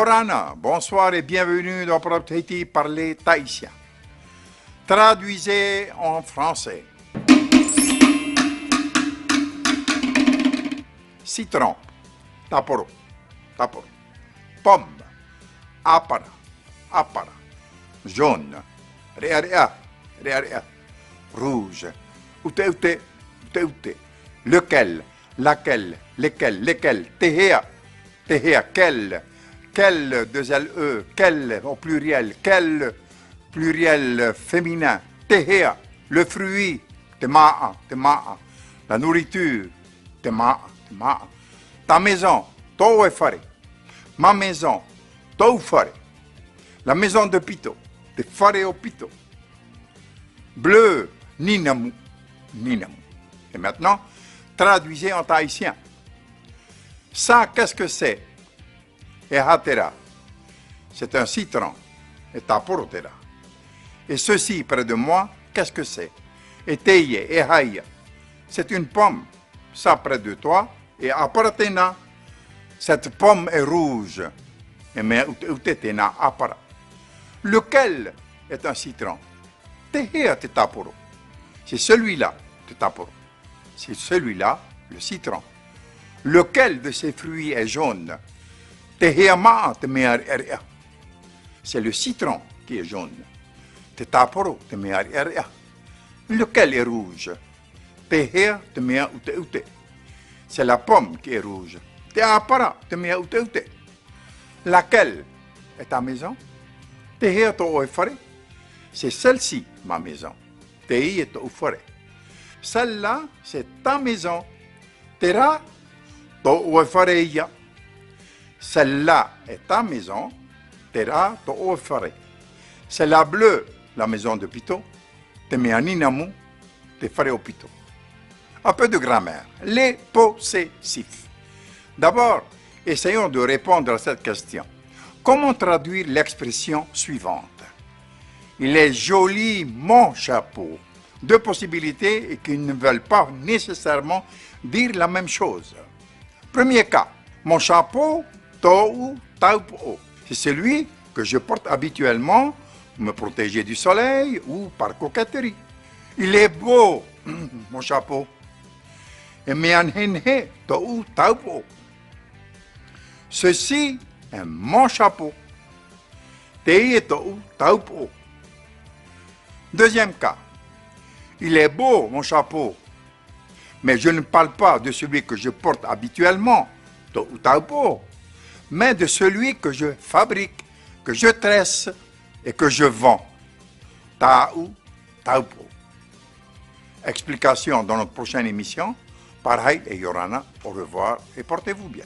Yorana, bonsoir et bienvenue dans Propt Haiti parler tahitien. Traduisez en français. Citron, taporo, taporo. Pomme, apara, apara. Jaune, rea, rea, rea. Rouge, ute, ute, ute, ute. Lequel, laquelle, lesquels, lesquels. Tehea, tehea, quel. Quel, deux L-E, quel au pluriel, quel pluriel féminin, tehea, le fruit, temaa, temaa, la nourriture, temaa, temaa, ta maison, to fare, ma maison, to fare, la maison de Pito, te fare au Pito, bleu, ninamu, ninamu. Et maintenant, traduisez en tahitien. Ça, qu'est-ce que c'est? Et hatera, c'est un citron. Et taporotera. Et ceci près de moi, qu'est-ce que c'est? Et teye, et haïa, c'est une pomme. Ça près de toi, et apartena, cette pomme est rouge. Et mais utetena apara. Lequel est un citron? Tehea te taporo. C'est celui-là, te taporo. C'est celui-là, le citron. Lequel de ces fruits est jaune? C'est le citron qui est jaune. Lequel est rouge? C'est la pomme qui est rouge. Laquelle est ta maison? C'est celle-ci, ma maison. Celle-là, c'est ta maison. Tera to fareya. Celle-là est ta maison, tera to fare. C'est la bleue, la maison de Pito, te meaninamu, te fare au Pito. Un peu de grammaire. Les possessifs. D'abord, essayons de répondre à cette question. Comment traduire l'expression suivante? Il est joli mon chapeau. Deux possibilités et qui ne veulent pas nécessairement dire la même chose. Premier cas, mon chapeau, Tou taupo. C'est celui que je porte habituellement pour me protéger du soleil ou par coquetterie. Il est beau, mon chapeau. Et meanhenhe tou taupo. Ceci est mon chapeau. Teye tou taupo. Deuxième cas. Il est beau, mon chapeau. Mais je ne parle pas de celui que je porte habituellement, tou taupo, mais de celui que je fabrique, que je tresse et que je vends. Tau, taupo. Explication dans notre prochaine émission. Parhaï et Yorana, au revoir et portez-vous bien.